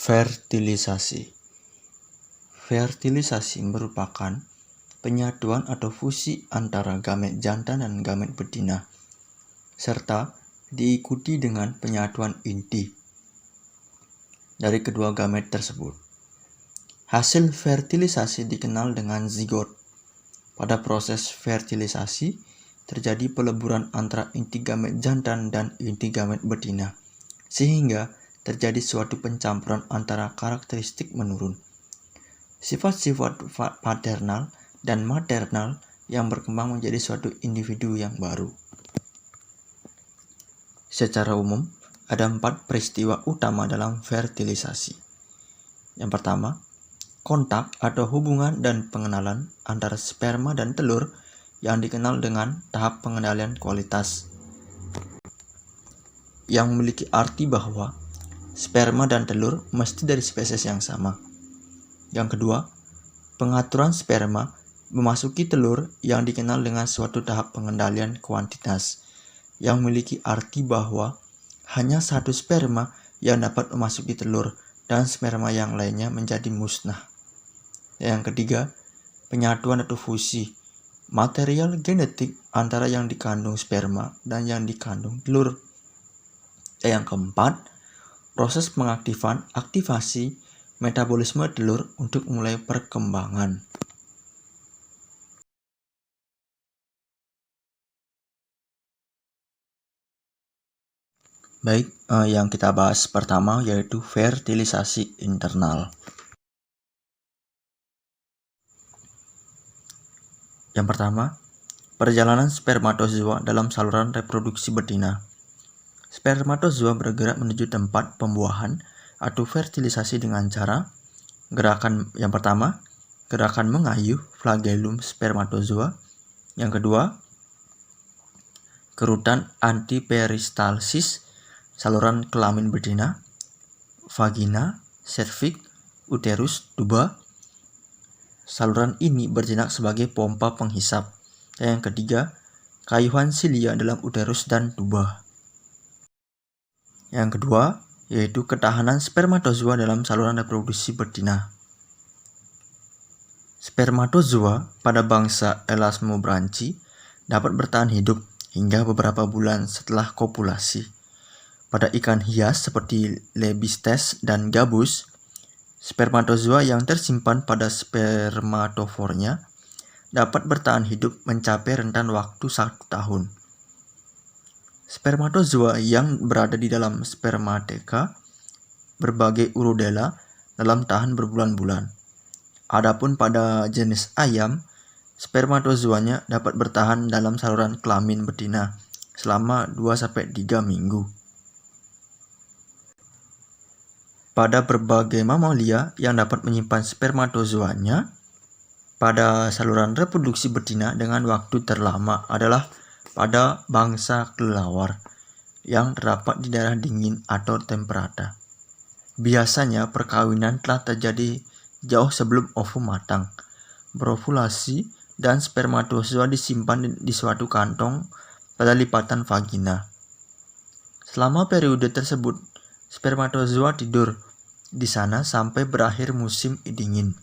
Fertilisasi. Fertilisasi merupakan penyatuan atau fusi antara gamet jantan dan gamet betina, serta diikuti dengan penyatuan inti dari kedua gamet tersebut. Hasil fertilisasi dikenal dengan zigot. Pada proses fertilisasi, terjadi peleburan antara inti gamet jantan dan inti gamet betina, sehingga terjadi suatu pencampuran antara karakteristik menurun. Sifat-sifat paternal dan maternal yang berkembang menjadi suatu individu yang baru. Secara umum, ada 4 peristiwa utama dalam fertilisasi. Yang pertama, kontak atau hubungan dan pengenalan antara sperma dan telur yang dikenal dengan tahap pengendalian kualitas, yang memiliki arti bahwa sperma dan telur mesti dari spesies yang sama. Yang kedua, pengaturan sperma memasuki telur yang dikenal dengan suatu tahap pengendalian kuantitas, yang memiliki arti bahwa hanya satu sperma yang dapat memasuki telur dan sperma yang lainnya menjadi musnah. Yang ketiga, penyatuan atau fusi material genetik antara yang dikandung sperma dan yang dikandung telur. Yang keempat, proses pengaktifan aktivasi metabolisme telur untuk mulai perkembangan. Baik, yang kita bahas pertama yaitu fertilisasi internal. Yang pertama, perjalanan spermatozoa dalam saluran reproduksi betina. Spermatozoa bergerak menuju tempat pembuahan atau fertilisasi dengan cara yang pertama, gerakan mengayuh flagellum spermatozoa. Yang kedua, kerutan antiperistalsis saluran kelamin betina, vagina, cervix, uterus, tuba. Saluran ini bertindak sebagai pompa penghisap. Yang ketiga, kayuhan silia dalam uterus dan tuba. Yang kedua, yaitu ketahanan spermatozoa dalam saluran reproduksi betina. Spermatozoa pada bangsa Elasmobranchi dapat bertahan hidup hingga beberapa bulan setelah kopulasi. Pada ikan hias seperti Lebistes dan gabus, spermatozoa yang tersimpan pada spermatofornya dapat bertahan hidup mencapai rentan waktu 1 tahun. Spermatozoa yang berada di dalam spermateka berbagai urudela dalam tahan berbulan-bulan. Adapun pada jenis ayam, spermatozoanya dapat bertahan dalam saluran kelamin betina selama 2-3 minggu. Pada berbagai mamalia yang dapat menyimpan spermatozoanya pada saluran reproduksi betina dengan waktu terlama adalah pada bangsa kelelawar yang terdapat di daerah dingin atau temperata. Biasanya perkawinan telah terjadi jauh sebelum ovum matang, berovulasi, dan spermatozoa disimpan di suatu kantong pada lipatan vagina. Selama periode tersebut, spermatozoa tidur di sana sampai berakhir musim dingin.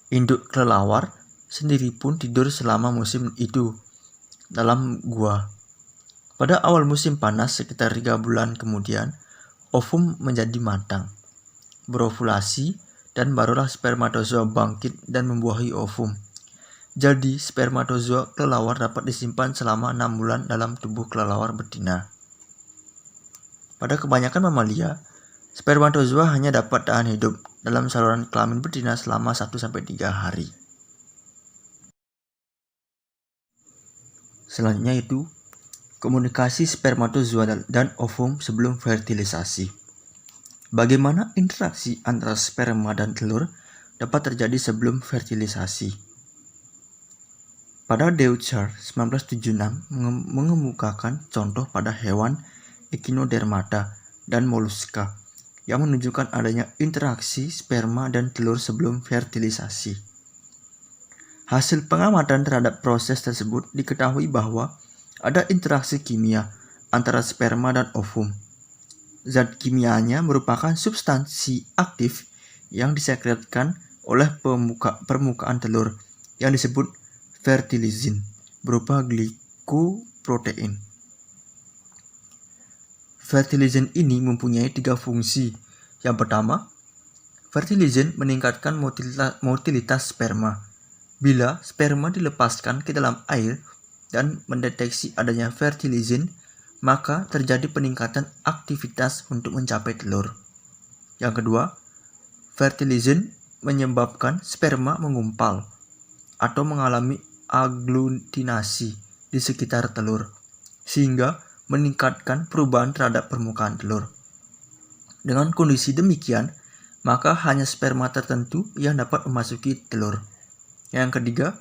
Induk kelelawar sendiri pun tidur selama musim itu dalam gua. Pada awal musim panas sekitar 3 bulan kemudian, ovum menjadi matang, berovulasi, dan barulah spermatozoa bangkit dan membuahi ovum. Jadi, spermatozoa kelelawar dapat disimpan selama 6 bulan dalam tubuh kelelawar betina. Pada kebanyakan mamalia, spermatozoa hanya dapat tahan hidup dalam saluran kelamin betina selama 1-3 hari. Selanjutnya itu komunikasi spermatozoa dan ovum sebelum fertilisasi. Bagaimana interaksi antara sperma dan telur dapat terjadi sebelum fertilisasi? Pada Deutscher 1976 mengemukakan contoh pada hewan Echinodermata dan moluska yang menunjukkan adanya interaksi sperma dan telur sebelum fertilisasi. Hasil pengamatan terhadap proses tersebut diketahui bahwa ada interaksi kimia antara sperma dan ovum. Zat kimianya merupakan substansi aktif yang disekretkan oleh permukaan telur yang disebut fertilizin berupa glikoprotein. Fertilizin ini mempunyai 3 fungsi. Yang pertama, fertilizin meningkatkan motilitas sperma. Bila sperma dilepaskan ke dalam air dan mendeteksi adanya fertilizin, maka terjadi peningkatan aktivitas untuk mencapai telur. Yang kedua, fertilizin menyebabkan sperma mengumpal atau mengalami aglutinasi di sekitar telur, sehingga meningkatkan perubahan terhadap permukaan telur. Dengan kondisi demikian, maka hanya sperma tertentu yang dapat memasuki telur. Yang ketiga,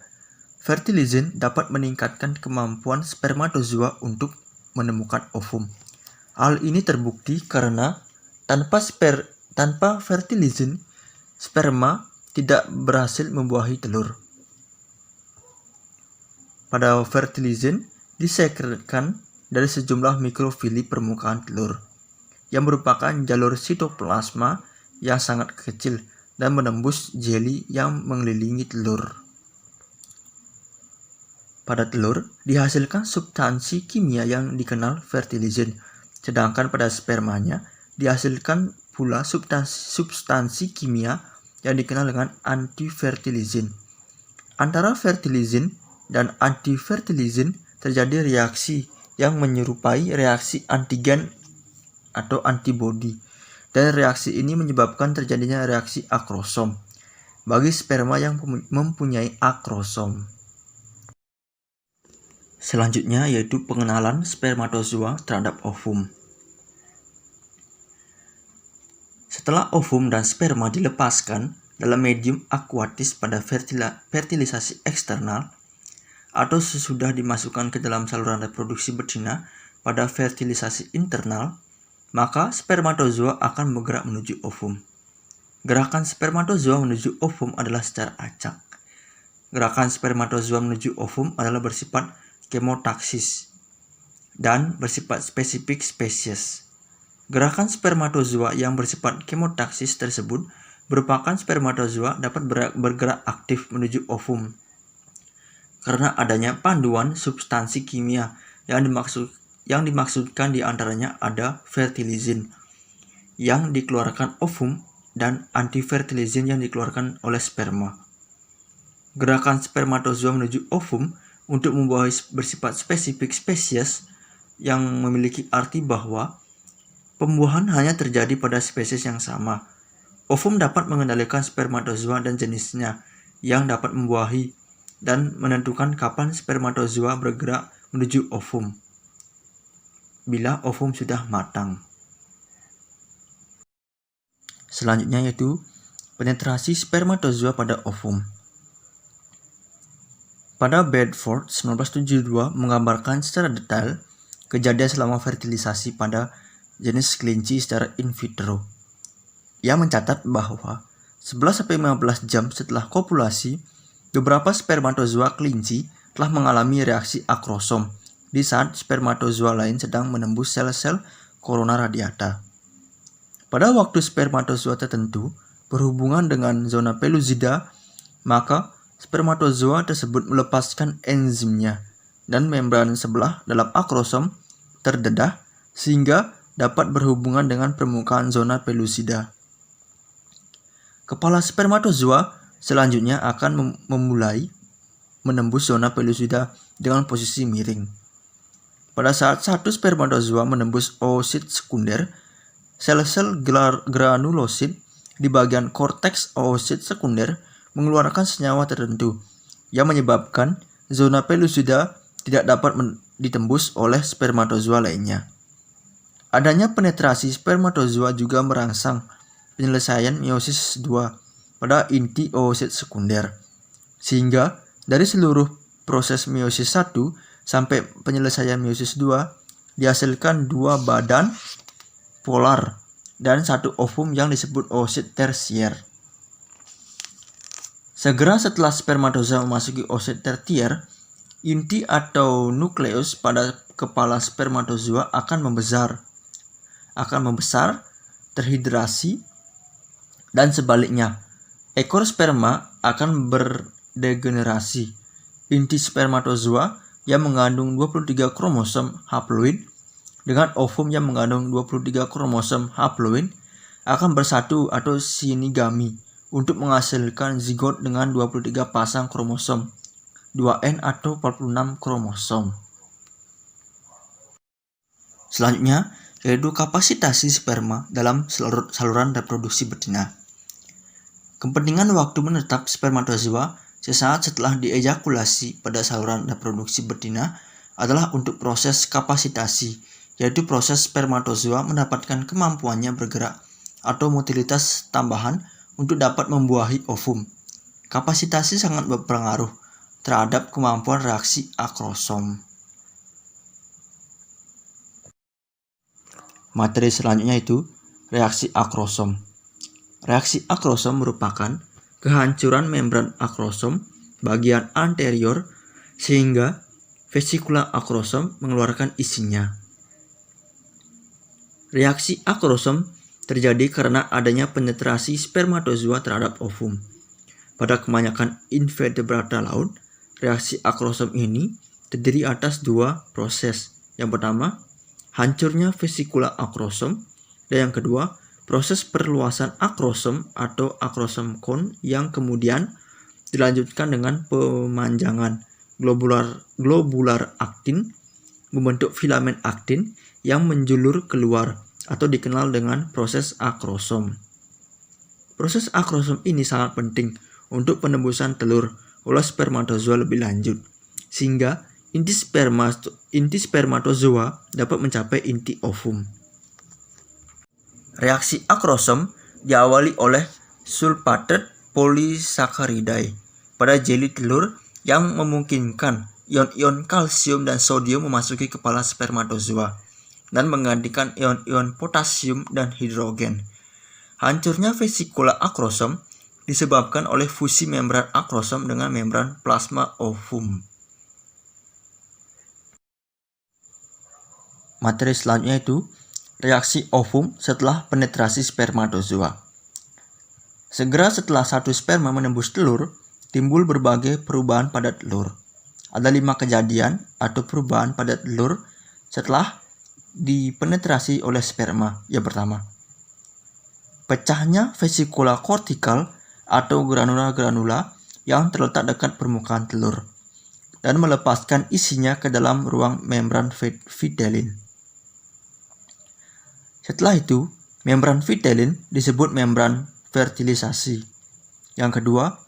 fertilizin dapat meningkatkan kemampuan spermatozoa untuk menemukan ovum. Hal ini terbukti karena tanpa fertilizin, sperma tidak berhasil membuahi telur. Pada fertilizin disekretkan dari sejumlah mikrofili permukaan telur yang merupakan jalur sitoplasma yang sangat kecil dan menembus jeli yang mengelilingi telur. Pada telur dihasilkan substansi kimia yang dikenal fertilizin, sedangkan pada spermanya dihasilkan pula substansi kimia yang dikenal dengan antifertilizin. Antara fertilizin dan antifertilizin terjadi reaksi yang menyerupai reaksi antigen atau antibodi, dan reaksi ini menyebabkan terjadinya reaksi akrosom bagi sperma yang mempunyai akrosom. Selanjutnya yaitu pengenalan spermatozoa terhadap ovum. Setelah ovum dan sperma dilepaskan dalam medium akuatis pada fertilisasi eksternal, atau sesudah dimasukkan ke dalam saluran reproduksi betina pada fertilisasi internal, maka spermatozoa akan bergerak menuju ovum. Gerakan spermatozoa menuju ovum adalah secara acak. Gerakan spermatozoa menuju ovum adalah bersifat kemotaksis dan bersifat spesifik spesies. Gerakan spermatozoa yang bersifat kemotaksis tersebut merupakan spermatozoa dapat bergerak aktif menuju ovum karena adanya panduan substansi kimia yang dimaksudkan diantaranya ada fertilizin yang dikeluarkan ovum dan antifertilizin yang dikeluarkan oleh sperma. Gerakan spermatozoa menuju ovum untuk membuahi bersifat spesifik spesies yang memiliki arti bahwa pembuahan hanya terjadi pada spesies yang sama. Ovum dapat mengendalikan spermatozoa dan jenisnya yang dapat membuahi dan menentukan kapan spermatozoa bergerak menuju ovum bila ovum sudah matang. Selanjutnya yaitu penetrasi spermatozoa pada ovum. Pada Bedford 1972 menggambarkan secara detail kejadian selama fertilisasi pada jenis kelinci secara in vitro. Ia mencatat bahwa 11-15 jam setelah kopulasi, beberapa spermatozoa kelinci telah mengalami reaksi akrosom di saat spermatozoa lain sedang menembus sel-sel corona radiata. Pada waktu spermatozoa tertentu berhubungan dengan zona pellucida, maka spermatozoa tersebut melepaskan enzimnya dan membran sebelah dalam akrosom terdedah sehingga dapat berhubungan dengan permukaan zona pellucida. Kepala spermatozoa selanjutnya akan memulai menembus zona pellucida dengan posisi miring. Pada saat satu spermatozoa menembus oosit sekunder, sel-sel granulosit di bagian korteks oosit sekunder mengeluarkan senyawa tertentu yang menyebabkan zona pellucida tidak dapat ditembus oleh spermatozoa lainnya. Adanya penetrasi spermatozoa juga merangsang penyelesaian meiosis 2 pada inti oosit sekunder, sehingga dari seluruh proses meiosis 1 sampai penyelesaian meiosis 2 dihasilkan 2 badan polar dan 1 ovum yang disebut oosit tersier. Segera setelah spermatozoa memasuki oosit tersier, inti atau nukleus pada kepala spermatozoa akan membesar. akan membesar, terhidrasi, dan sebaliknya. Ekor sperma akan berdegenerasi. Inti spermatozoa yang mengandung 23 kromosom haploid dengan ovum yang mengandung 23 kromosom haploid akan bersatu atau sinigami untuk menghasilkan zigot dengan 23 pasang kromosom, 2N atau 46 kromosom. Selanjutnya, yaitu kapasitasi sperma dalam saluran reproduksi betina. Kepentingan waktu menetap spermatozoa sesaat setelah diejakulasi pada saluran reproduksi betina adalah untuk proses kapasitasi, yaitu proses spermatozoa mendapatkan kemampuannya bergerak atau motilitas tambahan untuk dapat membuahi ovum. Kapasitasi sangat berpengaruh terhadap kemampuan reaksi akrosom. Materi selanjutnya itu reaksi akrosom. Reaksi akrosom merupakan kehancuran membran akrosom bagian anterior sehingga vesikula akrosom mengeluarkan isinya. Reaksi akrosom terjadi karena adanya penetrasi spermatozoa terhadap ovum. Pada kebanyakan invertebrata laut, reaksi akrosom ini terdiri atas dua proses. Yang pertama, hancurnya vesikula akrosom, dan yang kedua, proses perluasan akrosom atau akrosom kon yang kemudian dilanjutkan dengan pemanjangan globular aktin membentuk filamen aktin yang menjulur keluar atau dikenal dengan proses akrosom. Proses akrosom ini sangat penting untuk penembusan telur oleh spermatozoa lebih lanjut, sehingga inti spermatozoa dapat mencapai inti ovum. Reaksi akrosom diawali oleh sulfated polisaccharidae pada jeli telur yang memungkinkan ion-ion kalsium dan sodium memasuki kepala spermatozoa dan menggantikan ion-ion potasium dan hidrogen. Hancurnya vesikula akrosom disebabkan oleh fusi membran akrosom dengan membran plasma ovum. Materi selanjutnya itu reaksi ovum setelah penetrasi spermatozoa. Segera setelah satu sperma menembus telur, timbul berbagai perubahan pada telur. Ada 5 kejadian atau perubahan pada telur setelah dipenetrasi oleh sperma. Yang pertama, pecahnya vesikula kortikal atau granula-granula yang terletak dekat permukaan telur dan melepaskan isinya ke dalam ruang membran vitelin. Setelah itu, membran vitelin disebut membran fertilisasi. Yang kedua,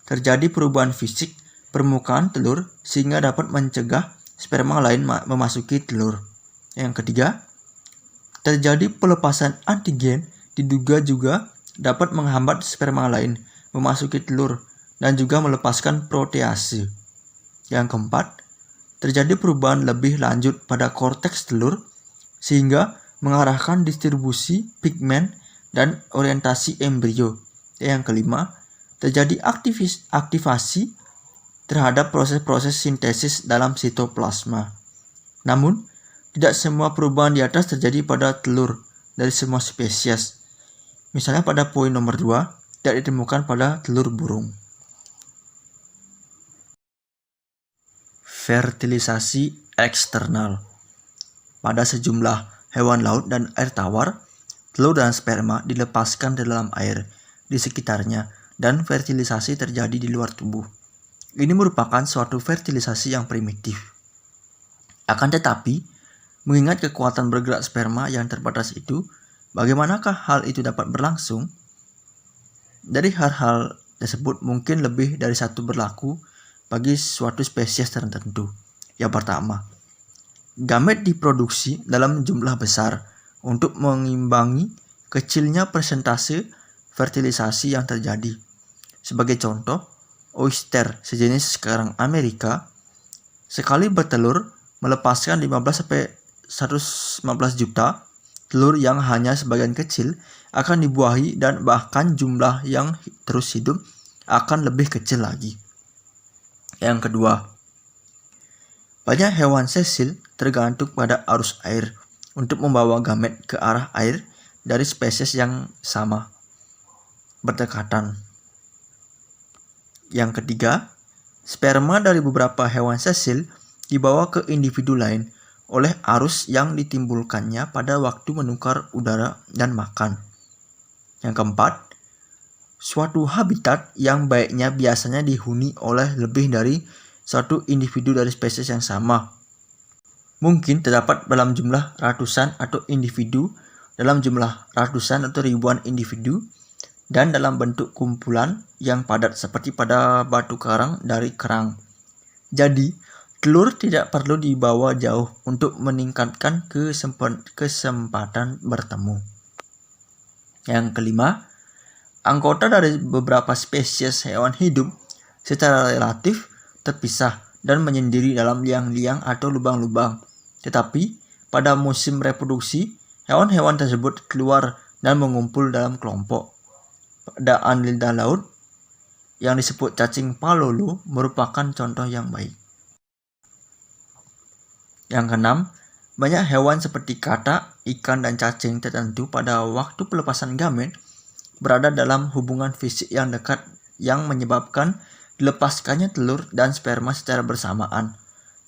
terjadi perubahan fisik permukaan telur sehingga dapat mencegah sperma lain memasuki telur. Yang ketiga, terjadi pelepasan antigen diduga juga dapat menghambat sperma lain memasuki telur dan juga melepaskan protease. Yang keempat, terjadi perubahan lebih lanjut pada korteks telur sehingga mengarahkan distribusi pigmen dan orientasi embrio. Yang kelima, terjadi aktivasi terhadap proses-proses sintesis dalam sitoplasma. Namun, tidak semua perubahan di atas terjadi pada telur dari semua spesies. Misalnya pada poin nomor 2, tidak ditemukan pada telur burung. Fertilisasi eksternal. Pada sejumlah hewan laut dan air tawar, telur dan sperma dilepaskan di dalam air di sekitarnya dan fertilisasi terjadi di luar tubuh. Ini merupakan suatu fertilisasi yang primitif. Akan tetapi, mengingat kekuatan bergerak sperma yang terbatas itu, bagaimanakah hal itu dapat berlangsung? Dari hal-hal tersebut mungkin lebih dari satu berlaku bagi suatu spesies tertentu. Yang pertama, gamet diproduksi dalam jumlah besar untuk mengimbangi kecilnya persentase fertilisasi yang terjadi. Sebagai contoh, oyster sejenis kerang Amerika sekali bertelur melepaskan 15-115 juta telur yang hanya sebagian kecil akan dibuahi dan bahkan jumlah yang terus hidup akan lebih kecil lagi. Yang kedua, banyak hewan sesil tergantung pada arus air untuk membawa gamet ke arah air dari spesies yang sama, berdekatan. Yang ketiga, sperma dari beberapa hewan sesil dibawa ke individu lain oleh arus yang ditimbulkannya pada waktu menukar udara dan makan. Yang keempat, suatu habitat yang baiknya biasanya dihuni oleh lebih dari satu individu dari spesies yang sama. Mungkin terdapat dalam jumlah ratusan atau individu, dalam jumlah ratusan atau ribuan individu, dan dalam bentuk kumpulan yang padat seperti pada batu karang dari kerang. Jadi, telur tidak perlu dibawa jauh untuk meningkatkan kesempatan bertemu. Yang kelima, anggota dari beberapa spesies hewan hidup secara relatif terpisah dan menyendiri dalam liang-liang atau lubang-lubang. Tetapi, pada musim reproduksi, hewan-hewan tersebut keluar dan mengumpul dalam kelompok. Pada anelida laut, yang disebut cacing palolo merupakan contoh yang baik. Yang keenam, banyak hewan seperti katak, ikan, dan cacing tertentu pada waktu pelepasan gamet berada dalam hubungan fisik yang dekat yang menyebabkan dilepaskannya telur dan sperma secara bersamaan.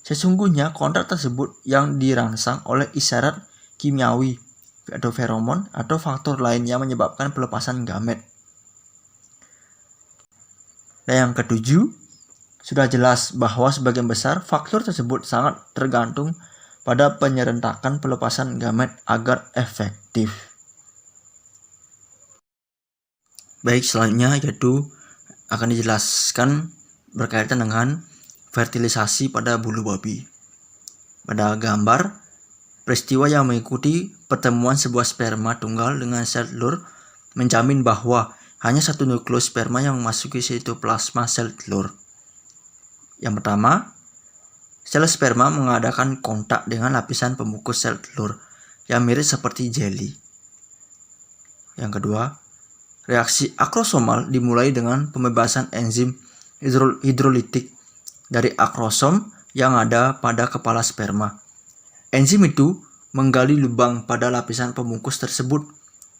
Sesungguhnya kontrak tersebut yang dirangsang oleh isyarat kimiawi atau feromon atau faktor lain yang menyebabkan pelepasan gamet. Dan yang ketujuh, sudah jelas bahwa sebagian besar faktor tersebut sangat tergantung pada penyerentakan pelepasan gamet agar efektif. Baik, selanjutnya yaitu akan dijelaskan berkaitan dengan fertilisasi pada bulu babi. Pada gambar, peristiwa yang mengikuti pertemuan sebuah sperma tunggal dengan sel telur menjamin bahwa hanya satu nukleus sperma yang memasuki sitoplasma sel telur. Yang pertama, sel sperma mengadakan kontak dengan lapisan pembungkus sel telur yang mirip seperti jeli. Yang kedua, reaksi akrosomal dimulai dengan pembebasan enzim hidrolitik dari akrosom yang ada pada kepala sperma. Enzim itu menggali lubang pada lapisan pembungkus tersebut,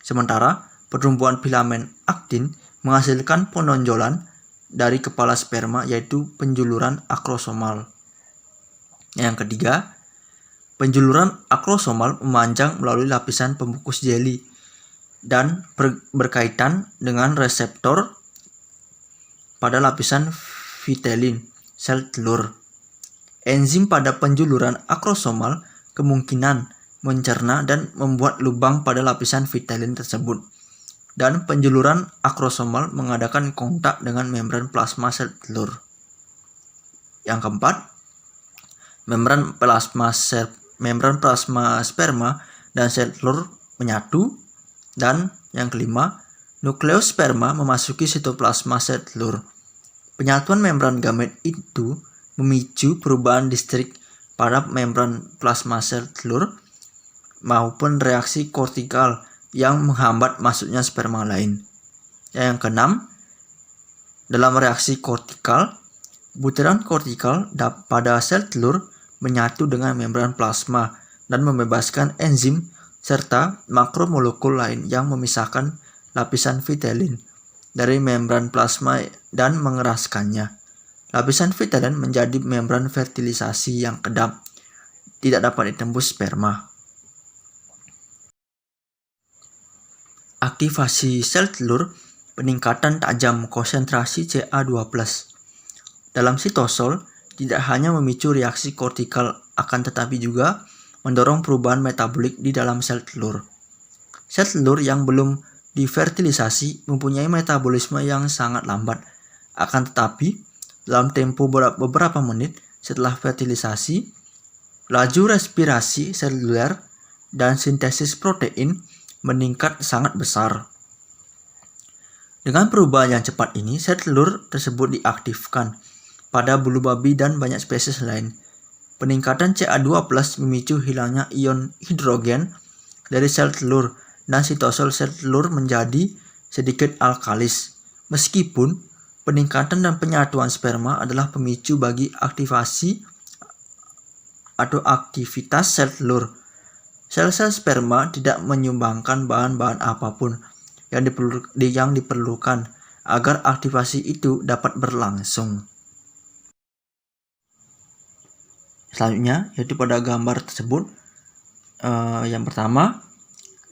sementara pertumbuhan filamen aktin menghasilkan penonjolan dari kepala sperma yaitu penjuluran akrosomal. Yang ketiga, penjuluran akrosomal memanjang melalui lapisan pembungkus jeli dan berkaitan dengan reseptor pada lapisan vitelin sel telur. Enzim pada penjuluran akrosomal kemungkinan mencerna dan membuat lubang pada lapisan vitelin tersebut. Dan penjuluran akrosomal mengadakan kontak dengan membran plasma sel telur. Yang keempat, membran plasma sperma dan sel telur menyatu. Dan yang kelima, nukleus sperma memasuki sitoplasma sel telur. Penyatuan membran gamet itu memicu perubahan distrik pada membran plasma sel telur maupun reaksi kortikal yang menghambat masuknya sperma lain. Yang keenam, dalam reaksi kortikal, butiran kortikal pada sel telur menyatu dengan membran plasma dan membebaskan enzim serta makromolekul lain yang memisahkan lapisan vitelin dari membran plasma dan mengeraskannya. Lapisan vitelin menjadi membran fertilisasi yang kedap, tidak dapat ditembus sperma. Aktivasi sel telur, peningkatan tajam konsentrasi Ca2+. Dalam sitosol, tidak hanya memicu reaksi kortikal akan tetapi juga mendorong perubahan metabolik di dalam sel telur. Sel telur yang belum difertilisasi mempunyai metabolisme yang sangat lambat. Akan tetapi, dalam tempo beberapa menit setelah fertilisasi, laju respirasi seluler dan sintesis protein meningkat sangat besar. Dengan perubahan yang cepat ini, sel telur tersebut diaktifkan pada bulu babi dan banyak spesies lain. Peningkatan Ca2+ memicu hilangnya ion hidrogen dari sel telur dan sitosol sel telur menjadi sedikit alkalis. Meskipun peningkatan dan penyatuan sperma adalah pemicu bagi aktivasi atau aktivitas sel telur, Sel-sel sperma tidak menyumbangkan bahan-bahan apapun yang diperlukan agar aktivasi itu dapat berlangsung. Selanjutnya, yaitu pada gambar tersebut, yang pertama,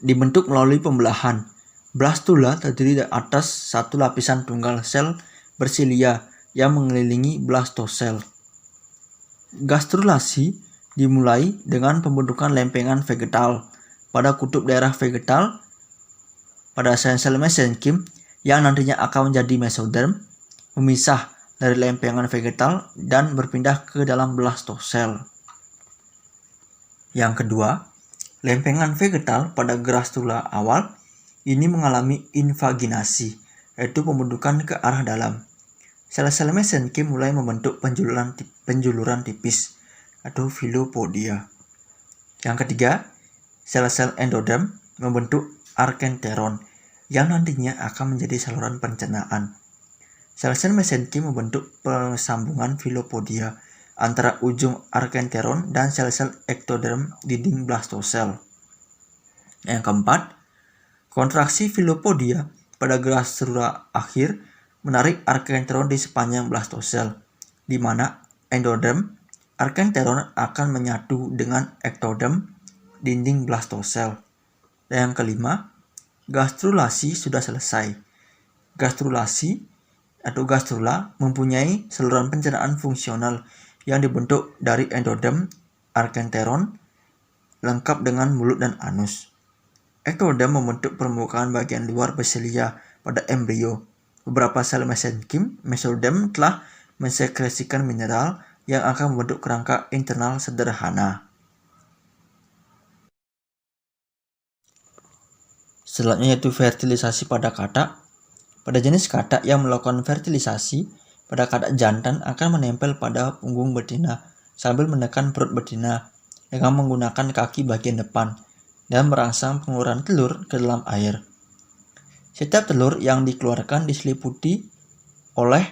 dibentuk melalui pembelahan. Blastula terdiri dari atas satu lapisan tunggal sel bersilia yang mengelilingi blastosel. Gastrulasi dimulai dengan pembentukan lempengan vegetal pada kutub daerah vegetal pada sel-sel mesenkim yang nantinya akan menjadi mesoderm, memisah dari lempengan vegetal dan berpindah ke dalam blastosel. Yang kedua, lempengan vegetal pada gastrula awal ini mengalami invaginasi, yaitu pembentukan ke arah dalam. Sel-sel mesenkim mulai membentuk penjuluran tipis atau filopodia. Yang ketiga, sel-sel endoderm membentuk arkenteron yang nantinya akan menjadi saluran pencernaan. Sel-sel mesenkim membentuk persambungan filopodia antara ujung arkenteron dan sel-sel ektoderm dinding blastosel. Yang keempat, kontraksi filopodia pada gastrula akhir menarik arkenteron di sepanjang blastosel, di mana endoderm arkenteron akan menyatu dengan ektoderm dinding blastosel. Dan yang kelima, gastrulasi sudah selesai. Gastrulasi atau gastrula mempunyai saluran pencernaan fungsional yang dibentuk dari endoderm arkenteron lengkap dengan mulut dan anus. Ektoderm membentuk permukaan bagian luar basilia pada embrio. Beberapa sel mesenkim mesoderm telah mensekresikan mineral yang akan membentuk kerangka internal sederhana. Selanjutnya yaitu fertilisasi pada katak. Pada jenis katak yang melakukan fertilisasi, pada katak jantan akan menempel pada punggung betina sambil menekan perut betina dengan menggunakan kaki bagian depan dan merangsang pengeluaran telur ke dalam air. Setiap telur yang dikeluarkan diseliputi oleh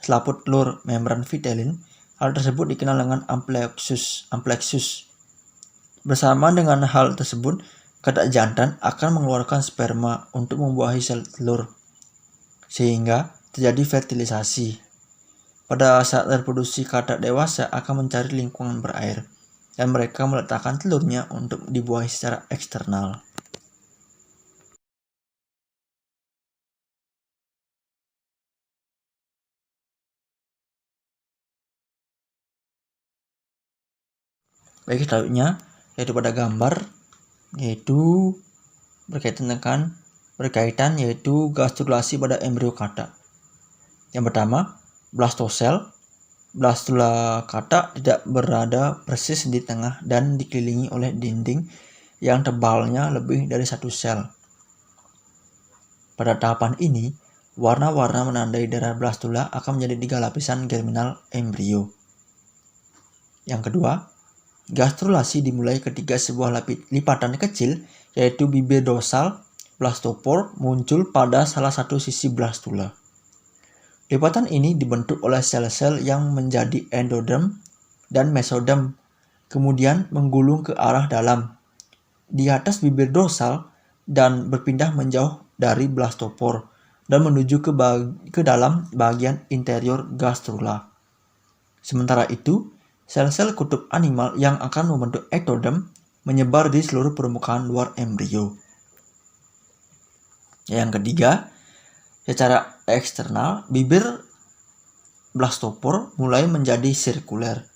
selaput telur membran vitelin. Hal tersebut dikenal dengan amplexus. Bersama dengan hal tersebut, katak jantan akan mengeluarkan sperma untuk membuahi sel telur, sehingga terjadi fertilisasi. Pada saat reproduksi, katak dewasa akan mencari lingkungan berair, dan mereka meletakkan telurnya untuk dibuahi secara eksternal. Baik, selanjutnya yaitu pada gambar, yaitu berkaitan yaitu gastrulasi pada embrio katak. Yang pertama, blastosel. Blastula katak tidak berada persis di tengah dan dikelilingi oleh dinding yang tebalnya lebih dari satu sel. Pada tahapan ini, warna-warna menandai daerah blastula akan menjadi 3 lapisan germinal embrio. Yang kedua, gastrulasi dimulai ketika sebuah lipatan kecil, yaitu bibir dorsal blastopor, muncul pada salah satu sisi blastula. Lipatan ini dibentuk oleh sel-sel yang menjadi endoderm dan mesoderm, kemudian menggulung ke arah dalam di atas bibir dorsal dan berpindah menjauh dari blastopor dan menuju ke dalam bagian interior gastrula. Sementara itu, sel-sel kutub animal yang akan membentuk ektoderm menyebar di seluruh permukaan luar embrio. Yang ketiga, secara eksternal, bibir blastopor mulai menjadi sirkuler.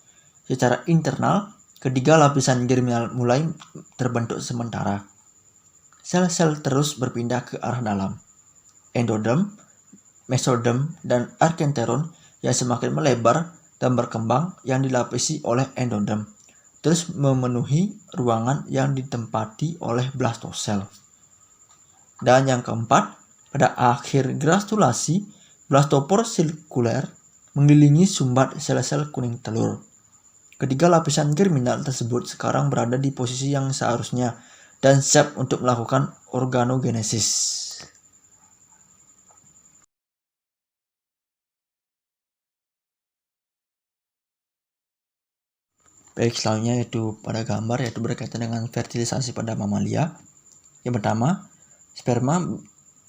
Secara internal, ketiga lapisan germinal mulai terbentuk sementara. Sel-sel terus berpindah ke arah dalam. Endoderm, mesoderm, dan arkenteron yang semakin melebar dan berkembang yang dilapisi oleh endoderm terus memenuhi ruangan yang ditempati oleh blastosel. Dan yang keempat, pada akhir gastrulasi, blastopor sirkuler mengelilingi sumbat sel-sel kuning telur. Ketiga lapisan germinal tersebut sekarang berada di posisi yang seharusnya dan siap untuk melakukan organogenesis. Baik, selanjutnya yaitu pada gambar yaitu berkaitan dengan fertilisasi pada mamalia. Yang pertama, sperma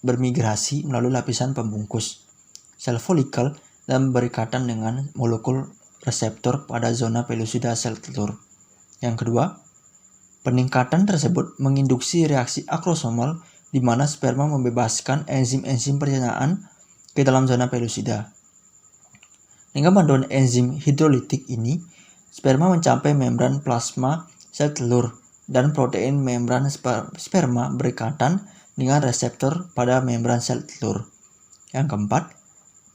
bermigrasi melalui lapisan pembungkus sel folikel dan berikatan dengan molekul reseptor pada zona pelusida sel telur. Yang kedua, peningkatan tersebut menginduksi reaksi akrosomal di mana sperma membebaskan enzim-enzim pencernaan ke dalam zona pelusida. Dengan bantuan enzim hidrolitik ini, sperma mencapai membran plasma sel telur dan protein membran sperma berikatan dengan reseptor pada membran sel telur. Yang keempat,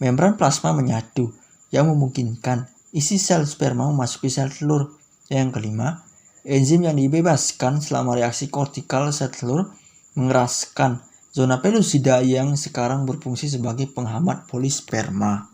membran plasma menyatu yang memungkinkan isi sel sperma memasuki sel telur. Yang kelima, enzim yang dibebaskan selama reaksi kortikal sel telur mengeraskan zona pelusida yang sekarang berfungsi sebagai penghambat polisperma.